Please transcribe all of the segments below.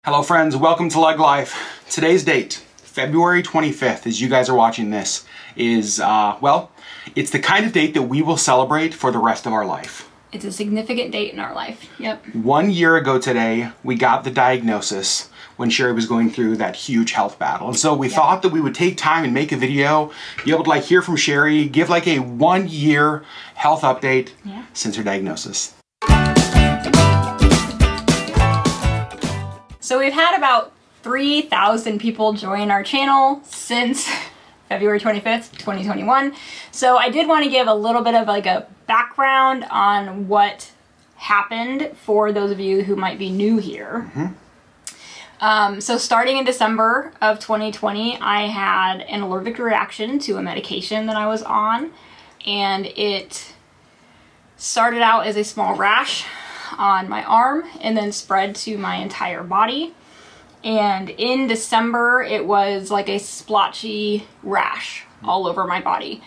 Hello friends, welcome to Leg Life. Today's date, February 25th, as you guys are watching this, is, well, it's the kind of date that we will celebrate for the rest of our life. It's a significant date in our life, yep. 1 year ago today, we got the diagnosis when Sherry was going through that huge health battle. And so we thought that we would take time and make a video, be able to hear from Sherry, give a 1 year health update since her diagnosis. So we've had about 3,000 people join our channel since February 25th, 2021. So I did want to give a little bit of a background on what happened for those of you who might be new here. So starting in December of 2020, I had an allergic reaction to a medication that I was on, and it started out as a small rash on my arm and then spread to my entire body. And in December, it was like a splotchy rash all over my body.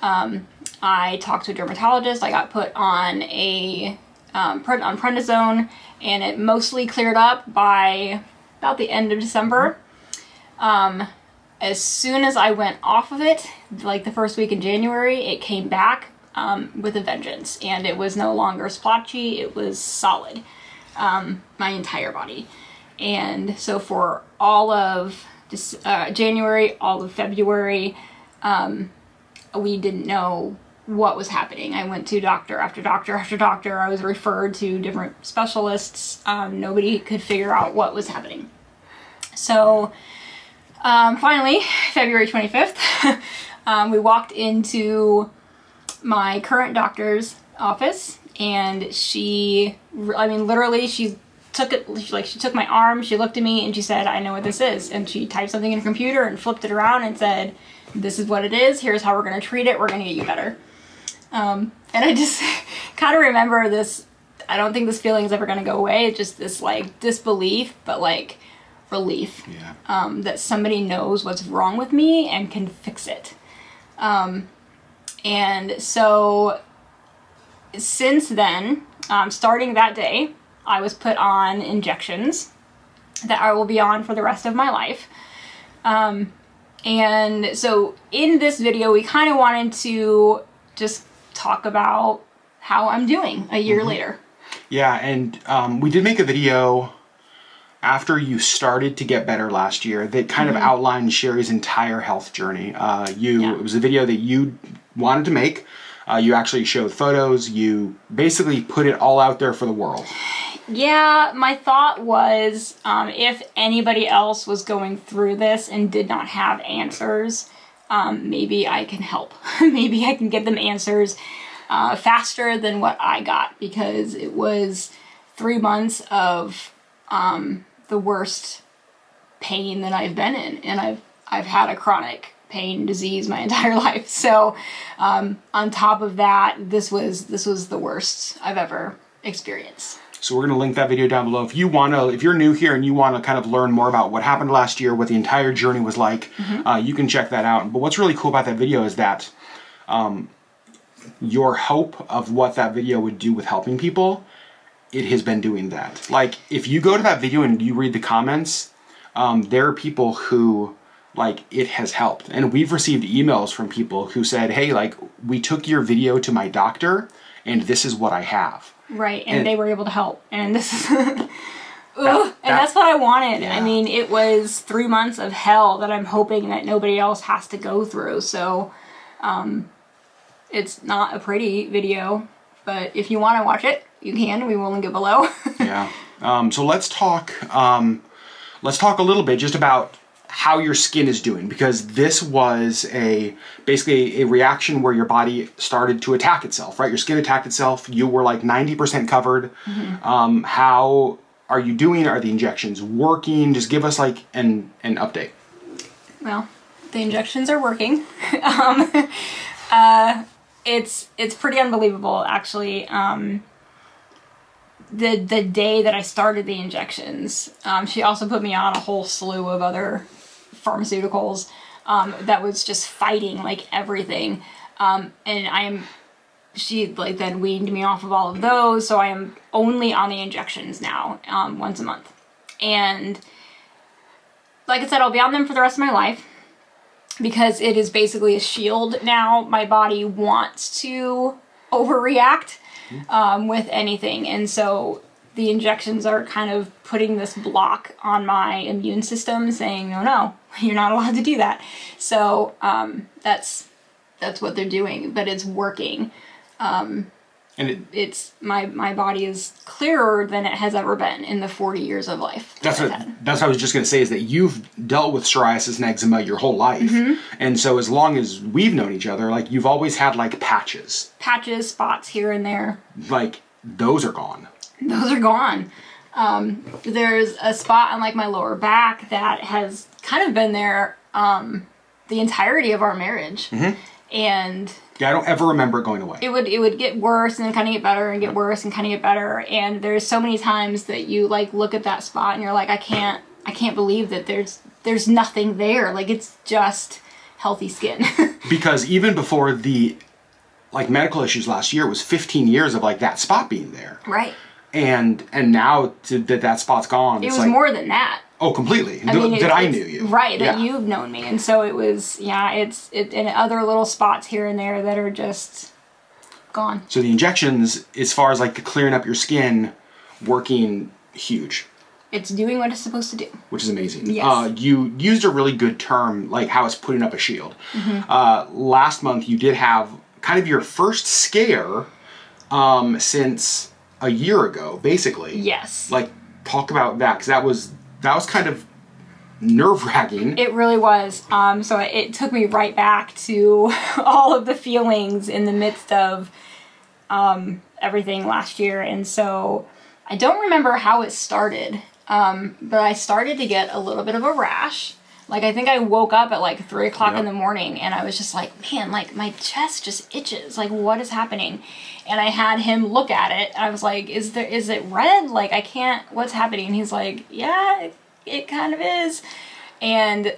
I talked to a dermatologist. I got put on on prednisone, and it mostly cleared up by about the end of December. As soon as I went off of it, like the first week in January, it came back with a vengeance, and it was no longer splotchy, it was solid, my entire body. And so for all of January, all of February, we didn't know what was happening. I went to doctor after doctor after doctor. I was referred to different specialists. Nobody could figure out what was happening. So finally, February 25th, we walked into my current doctor's office, and she took my arm, she looked at me, and she said, "I know what this is." And she typed something in her computer and flipped it around and said, "This is what it is, here's how we're gonna treat it, we're gonna get you better." And I just kind of remember this, I don't think this feeling is ever gonna go away. It's just this disbelief, but relief, that somebody knows what's wrong with me and can fix it. And so since then, starting that day, I was put on injections that I will be on for the rest of my life. And so in this video, we kind of wanted to just talk about how I'm doing a year later. Yeah, and we did make a video after you started to get better last year that kind of outlined Sherry's entire health journey. It was a video that you wanted to make. You actually showed photos. You basically put it all out there for the world. Yeah, my thought was if anybody else was going through this and did not have answers, maybe I can help. Maybe I can get them answers faster than what I got, because it was 3 months of the worst pain that I've been in, and I've had a chronic pain disease my entire life. So on top of that, this was the worst I've ever experienced. So we're going to link that video down below. If you're new here and you want to kind of learn more about what happened last year, what the entire journey was like, you can check that out. But what's really cool about that video is that your hope of what that video would do with helping people, it has been doing that. If you go to that video and you read the comments, there are people who, it has helped. And we've received emails from people who said, "Hey, we took your video to my doctor, and this is what I have." Right, and they were able to help, and this is, and that's what I wanted. Yeah. I mean, it was 3 months of hell that I'm hoping that nobody else has to go through. So, it's not a pretty video, but if you want to watch it, you can. We will link it below. Yeah. So let's talk a little bit just about how your skin is doing, because this was basically a reaction where your body started to attack itself, right? Your skin attacked itself. You were 90% covered. How are you doing? Are the injections working? Just give us an update. Well, the injections are working. It's pretty unbelievable, actually. The day that I started the injections, she also put me on a whole slew of other pharmaceuticals that was just fighting everything, and she then weaned me off of all of those, so I am only on the injections now, once a month. And like I said, I'll be on them for the rest of my life because it is basically a shield now. My body wants to overreact with anything. And so the injections are kind of putting this block on my immune system saying, no, you're not allowed to do that. So that's what they're doing, but it's working. And it's my body is clearer than it has ever been in the 40 years of life. That's what I was just going to say, is that you've dealt with psoriasis and eczema your whole life. And so as long as we've known each other, like, you've always had like patches. Patches, spots here and there. Like, those are gone. Those are gone. There's a spot on like my lower back that has kind of been there the entirety of our marriage. And yeah, I don't ever remember it going away. It would get worse and then kind of get better and get worse and kind of get better. And there's so many times that you like look at that spot and you're like, I can't believe that there's nothing there. Like, it's just healthy skin. Because even before the like medical issues last year, it was 15 years of like that spot being there. Right. And now that spot's gone. It was like, more than that. Oh, completely. I knew you. Right, that you've known me. And so it was, it's and other little spots here and there that are just gone. So the injections, as far as like the clearing up your skin, working huge. It's doing what it's supposed to do. Which is amazing. Yes. You used a really good term, like how it's putting up a shield. Last month you did have kind of your first scare since a year ago, basically. Yes. Like, talk about that, because that was kind of nerve-wracking. It really was. So it took me right back to all of the feelings in the midst of everything last year. And so I don't remember how it started, but I started to get a little bit of a rash. Like, I think I woke up at like 3 o'clock in the morning and I was just like, man, like my chest just itches. Like, what is happening? And I had him look at it. I was like, is it red? Like, I can't, what's happening? And he's like, yeah, it kind of is. And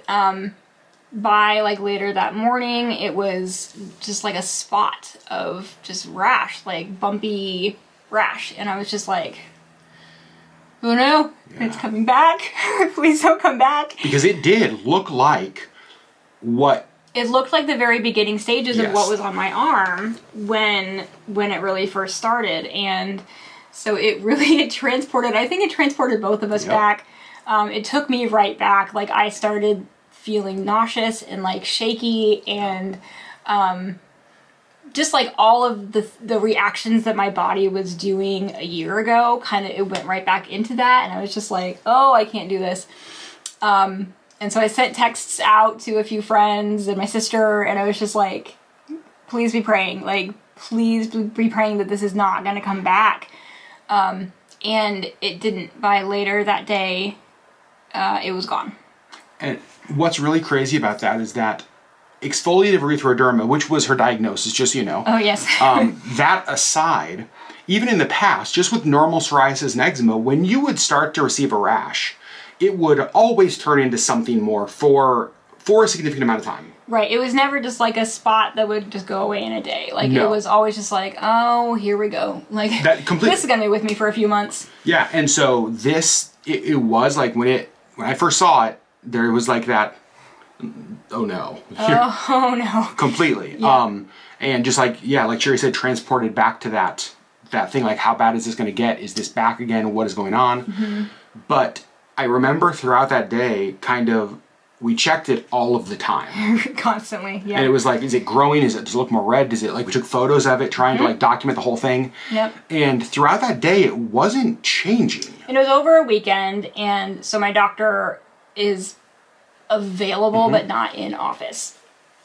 by like later that morning, it was just like a spot of just rash, like bumpy rash. And I was just like, oh no, it's coming back. Please don't come back. Because it did look like what... It looked like the very beginning stages of what was on my arm when it really first started. And so it transported, I think it transported both of us back. It took me right back. Like, I started feeling nauseous and like shaky and just like all of the reactions that my body was doing a year ago, kind of, it went right back into that. And I was just like, oh, I can't do this. And so I sent texts out to a few friends and my sister, and I was just like, please be praying. Like, please be praying that this is not going to come back. And it didn't. By later that day, it was gone. And what's really crazy about that is that exfoliative erythroderma, which was her diagnosis, just so you know. Oh, yes. That aside, even in the past, just with normal psoriasis and eczema, when you would start to receive a rash, it would always turn into something more for a significant amount of time. Right. It was never just like a spot that would just go away in a day. Like, it was always just like, oh, here we go. Like, this is going to be with me for a few months. Yeah. And so it was like when I first saw it, there was like that, oh no. Oh no. Completely. Yeah. And just like, like Sherry said, transported back to that thing, like, how bad is this going to get? Is this back again? What is going on? But I remember throughout that day, kind of, we checked it all of the time. Constantly, yeah. And it was like, is it growing? Does it look more red? Does it, like, we took photos of it, trying to, like, document the whole thing. Yep. And throughout that day, it wasn't changing. And it was over a weekend, and so my doctor is available, but not in office.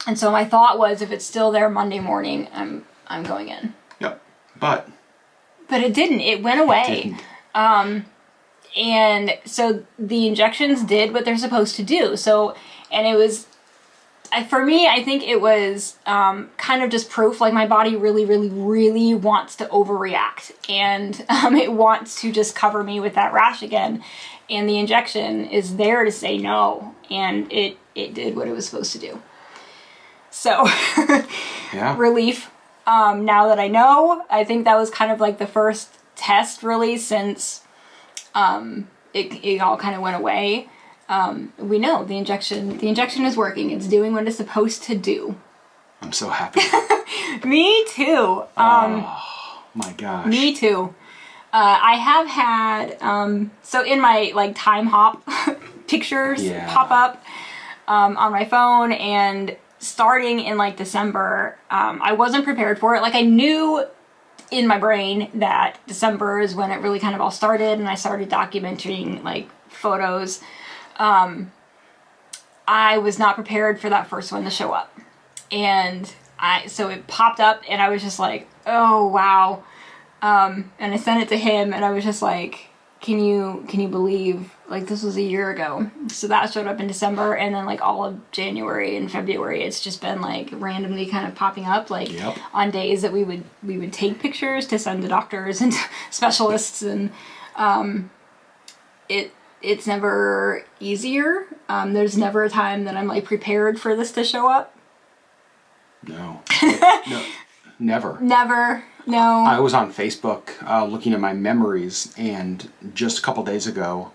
And so my thought was, if it's still there Monday morning, I'm going in. Yep. But it didn't. It went away. It didn't. And so the injections did what they're supposed to do. So, and it was, for me, I think it was kind of just proof, like, my body really, really, really wants to overreact. And it wants to just cover me with that rash again. And the injection is there to say no. And it did what it was supposed to do. So, relief. Now that I know, I think that was kind of like the first test really since it all kind of went away. We know the injection is working. It's doing what it's supposed to do. I'm so happy. Me too. Oh my gosh. Me too. I have had, so in my like time hop pictures pop up on my phone, and starting in like December, I wasn't prepared for it. Like I knew in my brain that December is when it really kind of all started, and I started documenting like photos. I was not prepared for that first one to show up. And so it popped up, and I was just like, oh wow. And I sent it to him, and I was just like, can you believe, like, this was a year ago? So that showed up in December, and then like all of January and February, it's just been like randomly kind of popping up, like on days that we would take pictures to send to doctors and specialists, and it's never easier. There's never a time that I'm like prepared for this to show up. No. No. Never. Never. No. I was on Facebook looking at my memories, and just a couple days ago,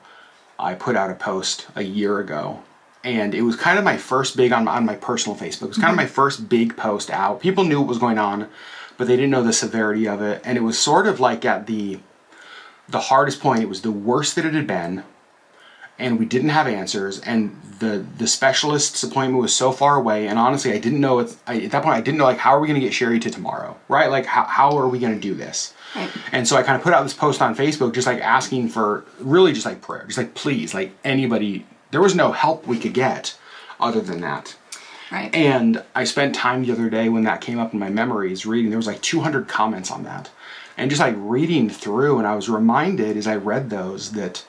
I put out a post a year ago, and it was kind of my first big on my personal Facebook. It was kind of my first big post out. People knew what was going on, but they didn't know the severity of it, and it was sort of like at the hardest point. It was the worst that it had been, and we didn't have answers, and the specialist's appointment was so far away, and honestly, I didn't know, at that point, I didn't know, like, how are we going to get Sherry to tomorrow, right? Like, how are we going to do this? Right. And so I kind of put out this post on Facebook, just like asking for, really just like prayer, just like, please, like anybody, there was no help we could get other than that. Right. And I spent time the other day when that came up in my memories reading, there was like 200 comments on that. And just like reading through, and I was reminded as I read those that,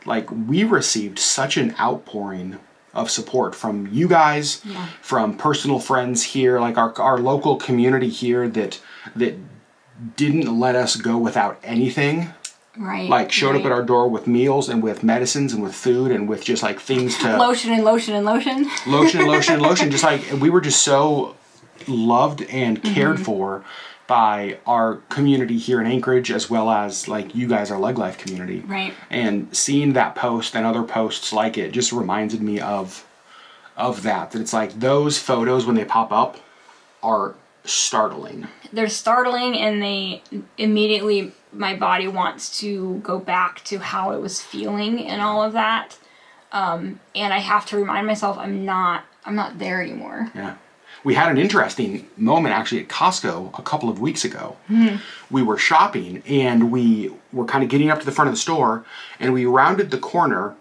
like, we received such an outpouring of support from you guys, from personal friends here, like our local community here that didn't let us go without anything. Right. Like showed up at our door with meals and with medicines and with food and with just like things to lotion and lotion and lotion. Lotion and lotion and lotion. Just like we were just so loved and cared for by our community here in Anchorage, as well as like you guys, our Leg Life community. Right. And seeing that post and other posts like it just reminded me of that it's like those photos when they pop up are startling. They're startling, and they immediately, my body wants to go back to how it was feeling and all of that. And I have to remind myself I'm not there anymore. Yeah. We had an interesting moment actually at Costco a couple of weeks ago. We were shopping, and we were kind of getting up to the front of the store, and we rounded the corner,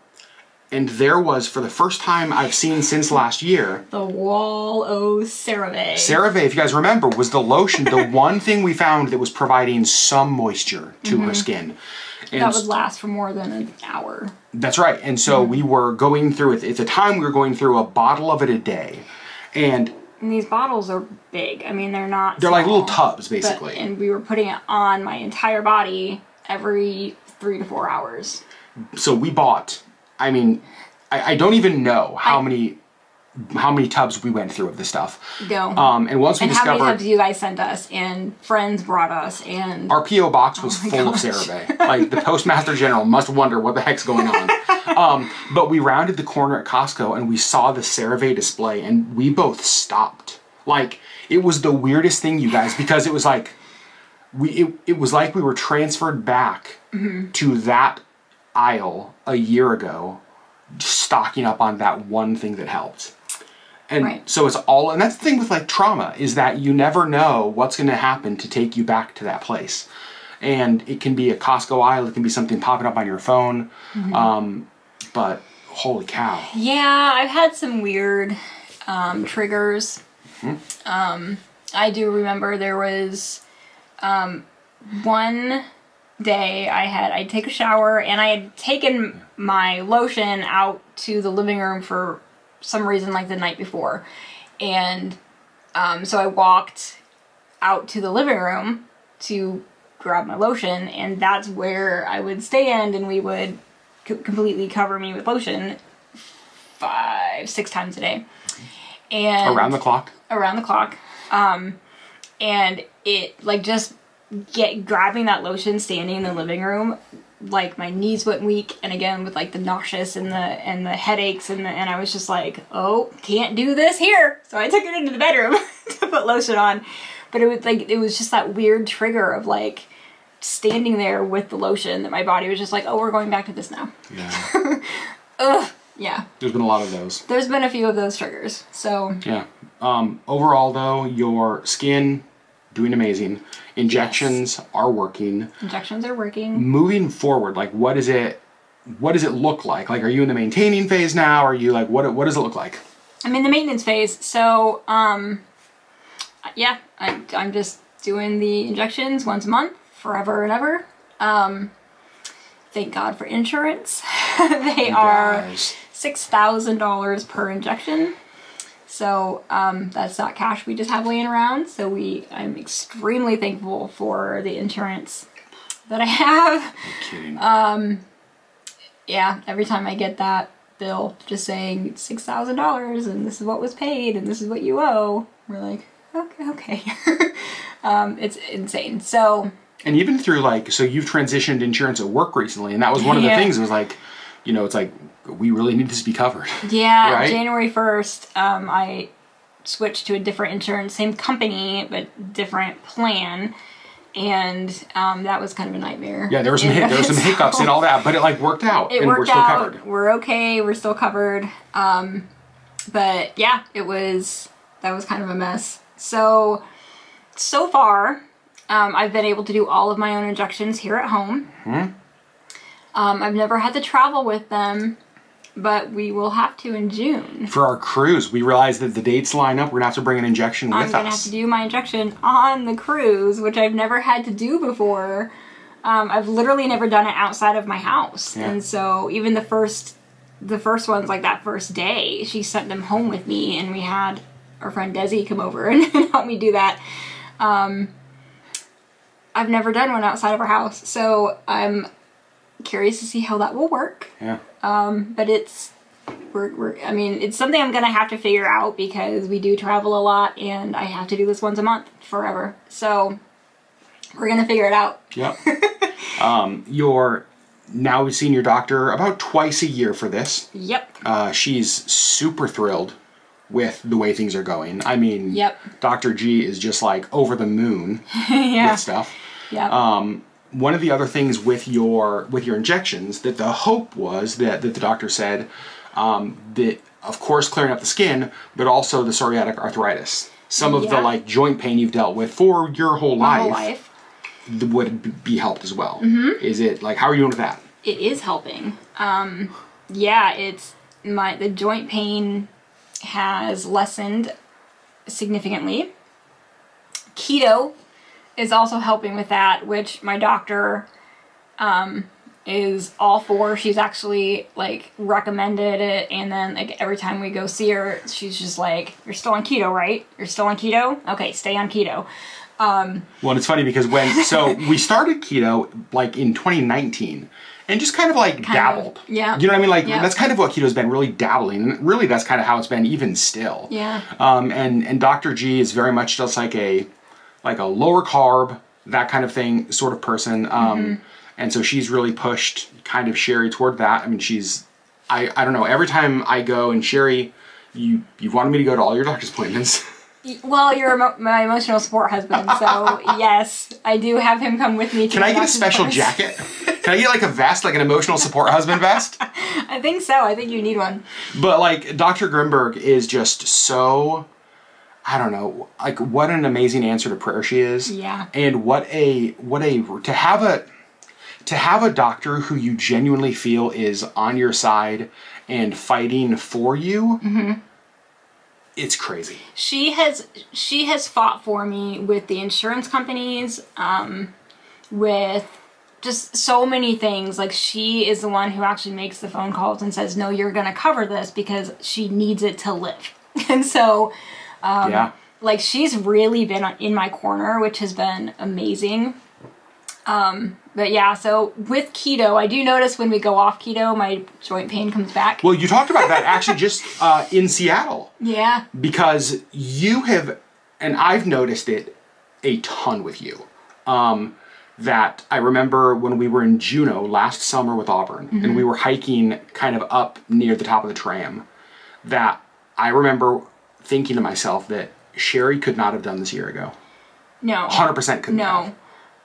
and there was, for the first time I've seen since last year, the Wall O CeraVe. CeraVe, if you guys remember, was the lotion, the one thing we found that was providing some moisture to her skin. And that would last for more than an hour. That's right. And so we were going through it. At the time, we were going through a bottle of it a day. And these bottles are big. I mean, they're not They're small, like little tubs, basically. And we were putting it on my entire body every 3 to 4 hours. So we bought, I mean, I don't even know how many tubs we went through of this stuff. No. And once we discovered, how many tubs you guys sent us, and friends brought us, and our P.O. box was full of CeraVe. Like, the Postmaster General must wonder what the heck's going on. But we rounded the corner at Costco, and we saw the CeraVe display, and we both stopped. Like, it was the weirdest thing, you guys, because it was like, it was like we were transferred back to that aisle a year ago, stocking up on that one thing that helped. And so it's all, and that's the thing with like trauma, is that you never know what's going to happen to take you back to that place. And it can be a Costco aisle, it can be something popping up on your phone. But holy cow. Yeah, I've had some weird triggers. I do remember there was one day I'd take a shower, and I had taken my lotion out to the living room for some reason, like the night before. And so I walked out to the living room to grab my lotion, and that's where I would stand, and we would completely cover me with lotion 5-6 times a day. And around the clock? Around the clock. And it, like, just grabbing that lotion, standing in the living room, like my knees went weak, and again with like the nauseous and the headaches, and I was just like, oh, can't do this here. So I took it into the bedroom to put lotion on, but it was just that weird trigger of like standing there with the lotion that my body was just like, oh, we're going back to this now. Yeah. Ugh. Yeah. There's been a lot of those. There's been a few of those triggers. So yeah. Overall though, your skin doing amazing. Injections are working. Injections are working. Moving forward, like what does it look like? Like, are you in the maintaining phase now? Are you like, what does it look like? I'm in the maintenance phase. So, yeah, I'm just doing the injections once a month, forever and ever. Thank God for insurance. They are $6,000 per injection. So that's not cash we just have laying around. So I'm extremely thankful for the insurance that I have. No kidding. Yeah, every time I get that bill just saying $6,000 and this is what was paid and this is what you owe, we're like, okay. It's insane. So. And even through like, so you've transitioned insurance at work recently, and that was one of the things. It was like, you know, it's like, we really need this to be covered. Yeah, right? January 1st, I switched to a different insurance, same company, but different plan. And that was kind of a nightmare. Yeah, there were some hiccups and all that, but it like worked out. We're still covered. We're okay, we're still covered. But yeah, that was kind of a mess. So far, I've been able to do all of my own injections here at home. Mm-hmm. I've never had to travel with them, but we will have to in June. For our cruise, we realized that the dates line up. We're going to have to bring an injection with us. I'm going to have to do my injection on the cruise, which I've never had to do before. I've literally never done it outside of my house. Yeah. And so even the first ones, like that first day, she sent them home with me, and we had our friend Desi come over and help me do that. I've never done one outside of our house, so I'm curious to see how that will work. Yeah. But it's something I'm gonna have to figure out because we do travel a lot and I have to do this once a month forever. So we're gonna figure it out. Yep. You're now seeing your doctor about twice a year for this. Yep. She's super thrilled with the way things are going. I mean, yep. Dr. G is just like over the moon yeah. with stuff. Yeah. One of the other things with your injections that the hope was that the doctor said that of course clearing up the skin, but also the psoriatic arthritis. Some of the like joint pain you've dealt with for your whole life would be helped as well. Mm-hmm. Is it like, how are you doing with that? It is helping. Yeah, the joint pain has lessened significantly. Keto is also helping with that, which my doctor is all for. She's actually like recommended it, and then like every time we go see her, she's just like, "You're still on keto, right? You're still on keto? Okay, stay on keto." Well, and it's funny because so we started keto like in 2019. And just kind of like dabbled. Yeah. You know what I mean? Like that's kind of what keto's been, really dabbling. And really that's kind of how it's been even still. Yeah. And Dr. G is very much just like a lower carb, that kind of thing sort of person. And so she's really pushed kind of Sherry toward that. I mean, I don't know, every time I go, and Sherry, you've wanted me to go to all your doctor's appointments. Well, you're my emotional support husband, so yes, I do have him come with me to Can I get a special jacket? Can I get like a vest, like an emotional support husband vest? I think so. I think you need one. But like Dr. Grimberg is just so, I don't know, like what an amazing answer to prayer she is. Yeah. And to have a doctor who you genuinely feel is on your side and fighting for you. Mm-hmm. It's crazy. She has fought for me with the insurance companies, with just so many things. Like, she is the one who actually makes the phone calls and says, no, you're going to cover this because she needs it to live. And so, like, she's really been in my corner, which has been amazing. But yeah, so with keto, I do notice when we go off keto, my joint pain comes back. Well, you talked about that actually just in Seattle. Yeah. Because you have, and I've noticed it a ton with you. that I remember when we were in Juneau last summer with Auburn, and we were hiking kind of up near the top of the tram, that I remember thinking to myself that Sherry could not have done this a year ago. No. 100% couldn't have.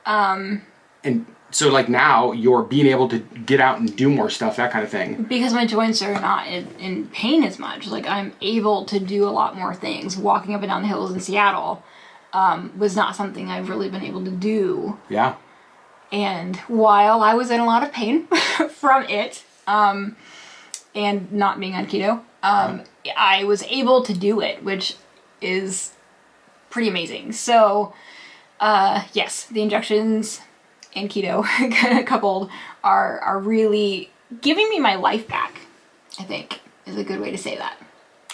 No. And so like now you're being able to get out and do more stuff, that kind of thing. Because my joints are not in pain as much. Like, I'm able to do a lot more things. Walking up and down the hills in Seattle was not something I've really been able to do. Yeah. And while I was in a lot of pain from it, and not being on keto, I was able to do it, which is pretty amazing. So, yes, the injections and keto coupled are really giving me my life back, I think, is a good way to say that.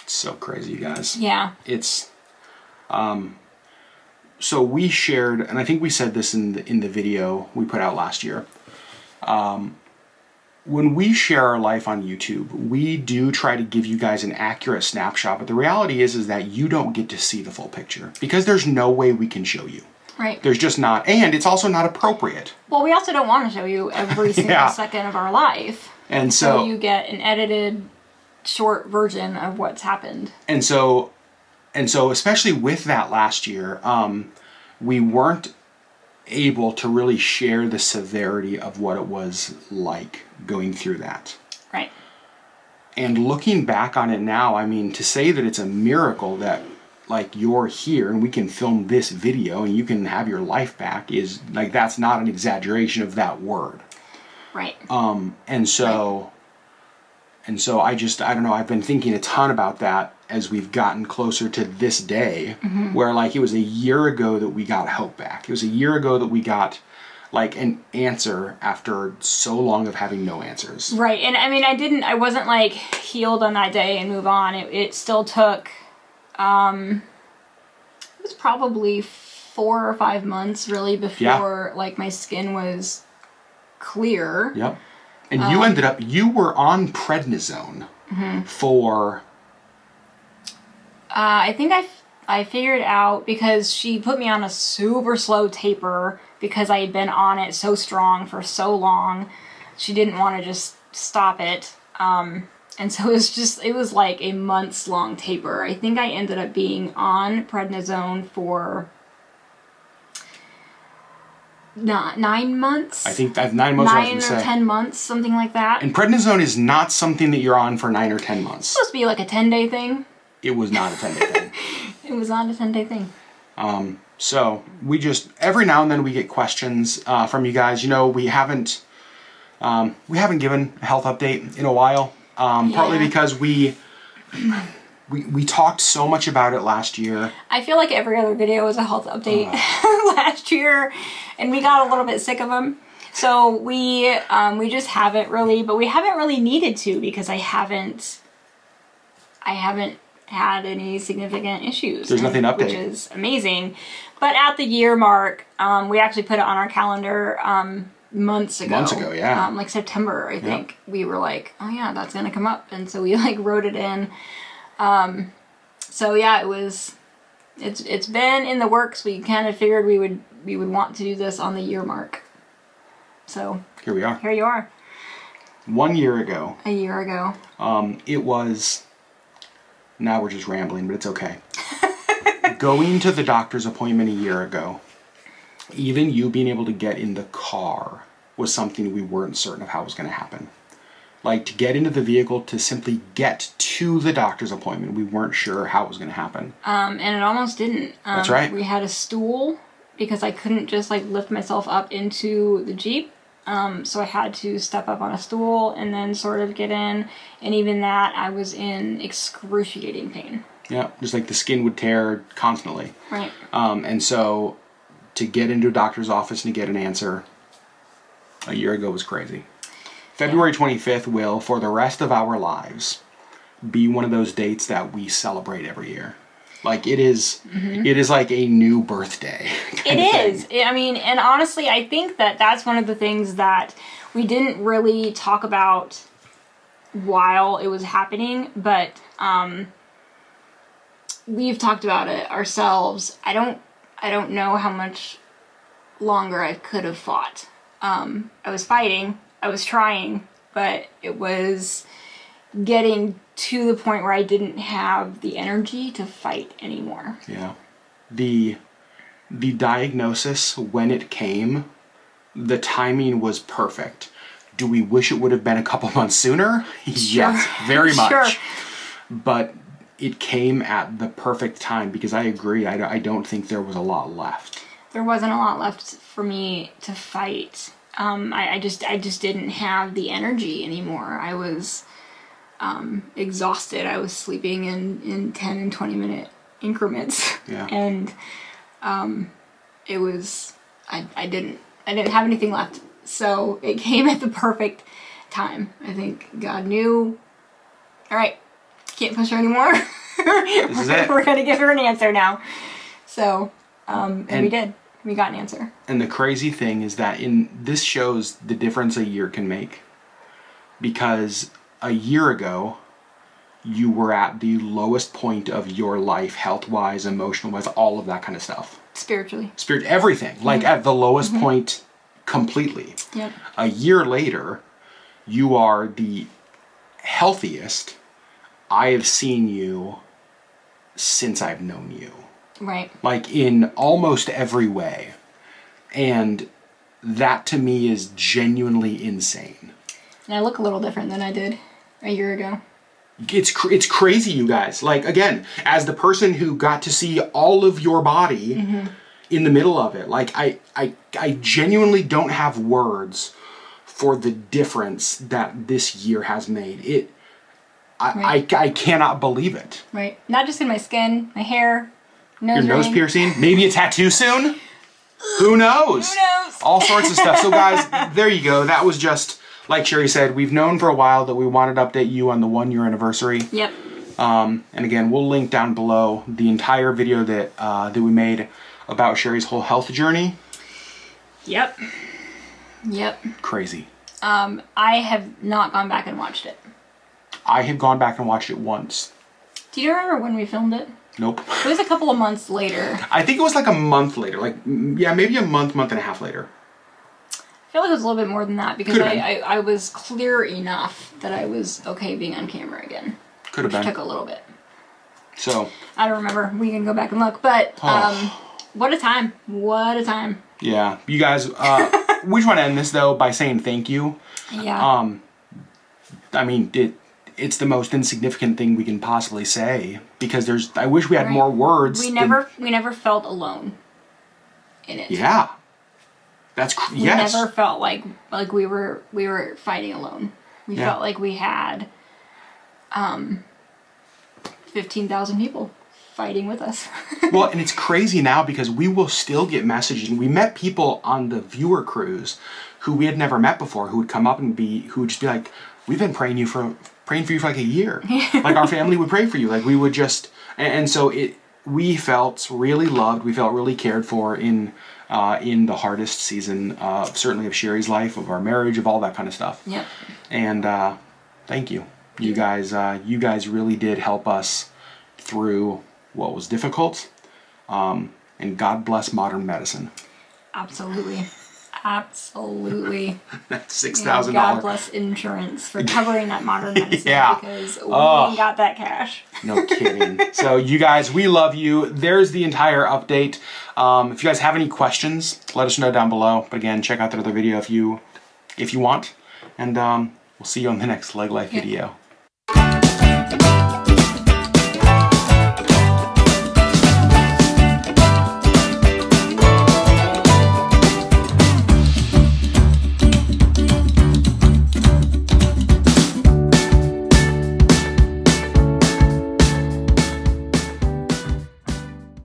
It's so crazy, you guys. Yeah. It's, so we shared, and I think we said this in the video we put out last year. When we share our life on YouTube, we do try to give you guys an accurate snapshot, but the reality is that you don't get to see the full picture because there's no way we can show you. Right. There's just not, and it's also not appropriate. Well, we also don't want to show you every single second of our life. And so you get an edited short version of what's happened. And so especially with that last year, we weren't able to really share the severity of what it was like going through that. Right. And looking back on it now, I mean, to say that it's a miracle that like you're here and we can film this video and you can have your life back is like, that's not an exaggeration of that word. Right. And so I don't know, I've been thinking a ton about that as we've gotten closer to this day, where like it was a year ago that we got hope back. It was a year ago that we got like an answer after so long of having no answers. Right. And I mean, I wasn't like healed on that day and move on. It still took, it was probably 4 or 5 months really before like my skin was clear. Yep. And you ended up, you were on prednisone for... I think I figured out because she put me on a super slow taper because I had been on it so strong for so long. She didn't want to just stop it. And so it was like a months long taper. I think I ended up being on prednisone for 9 months. I think 9 months. 9 or 10 months, something like that. And prednisone is not something that you're on for 9 or 10 months. It's supposed to be like a 10-day thing. It was not a 10-day thing. It was not a 10-day thing. So we just, every now and then we get questions from you guys. You know, we haven't given a health update in a while. Partly because we talked so much about it last year. I feel like every other video was a health update last year, and we got a little bit sick of them. So we just haven't really, but we haven't really needed to because I haven't had any significant issues. There's nothing to update. Which is amazing. But at the year mark, we actually put it on our calendar months ago. Months ago, yeah. Like September, I think. Yep. We were like, oh yeah, that's gonna come up. And so we like wrote it in. So yeah, it's been in the works. We kind of figured we would want to do this on the year mark. So here we are. Here you are. 1 year ago. A year ago. It was, now we're just rambling, but it's okay. Going to the doctor's appointment a year ago, even you being able to get in the car was something we weren't certain of how was going to happen. Like, to get into the vehicle, to simply get to the doctor's appointment, we weren't sure how it was going to happen. And it almost didn't. That's right. We had a stool because I couldn't just like lift myself up into the Jeep. So I had to step up on a stool and then sort of get in. And even that, I was in excruciating pain. Yeah, just like the skin would tear constantly. Right. And so to get into a doctor's office and to get an answer a year ago was crazy. February 25th will, for the rest of our lives, be one of those dates that we celebrate every year. Like, it is, it is like a new birthday. It is. I mean, and honestly, I think that that's one of the things that we didn't really talk about while it was happening, but we've talked about it ourselves. I don't know how much longer I could have fought. I was fighting, I was trying, but it was getting to the point where I didn't have the energy to fight anymore. Yeah. The diagnosis, when it came, the timing was perfect. Do we wish it would have been a couple months sooner? Yes, very much. Sure. But it came at the perfect time because I agree. I don't think there was a lot left. There wasn't a lot left for me to fight. I just didn't have the energy anymore. I was exhausted. I was sleeping in 10 and 20 minute increments. Yeah. And it was, I didn't have anything left. So it came at the perfect time. I think God knew, all right, can't push her anymore. This is it. We're going to give her an answer now. So, and we did. We got an answer. And the crazy thing is that this shows the difference a year can make. Because a year ago, you were at the lowest point of your life, health-wise, emotional-wise, all of that kind of stuff. Spiritually. Everything. Like at the lowest point completely. Yep. A year later, you are the healthiest I have seen you since I've known you. Right. Like in almost every way. And that to me is genuinely insane. And I look a little different than I did a year ago. It's crazy, you guys. Like, again, as the person who got to see all of your body in the middle of it, like, I genuinely don't have words for the difference that this year has made. I cannot believe it. Right. Not just in my skin, my hair, nose Your nose ring. piercing, maybe a tattoo soon? Who knows? Who knows? All sorts of stuff. So guys, there you go. That was just, like Sherry said, we've known for a while that we wanted to update you on the 1 year anniversary. Yep. And again, we'll link down below the entire video that we made about Sherry's whole health journey. Yep. Yep. Crazy. I have not gone back and watched it. I have gone back and watched it once. Do you remember when we filmed it? Nope. It was a couple of months later. I think it was like a month later. Like, yeah, maybe a month and a half later. I feel like it was a little bit more than that because Could've been. I was clear enough that I was okay being on camera again. Could have Which been. took a little bit. So. I don't remember. We can go back and look. But what a time. What a time. Yeah. You guys, we just want to end this, though, by saying thank you. Yeah. I mean, it's the most insignificant thing we can possibly say because I wish we had more words. We never felt alone in it. Yeah. That's We yes. never felt like we were fighting alone. We felt like we had 15,000 people fighting with us. Well, and it's crazy now because we will still get messages. We met people on the viewer cruise who we had never met before who would come up and who would just be like, "We've been praying for you for like a year." Like our family would pray for you. Like we would just, and so we felt really loved. We felt really cared for in the hardest season, certainly of Sherry's life, of our marriage, of all that kind of stuff. Yep. And thank you. You guys really did help us through what was difficult. And God bless modern medicine. Absolutely. Absolutely. That's God $6,000. bless insurance for covering that modern medicine Yeah. because we ain't got that cash. No kidding. So you guys, we love you. There's the entire update. If you guys have any questions, let us know down below. But again, check out that other video if you want. And we'll see you on the next Leg Life video.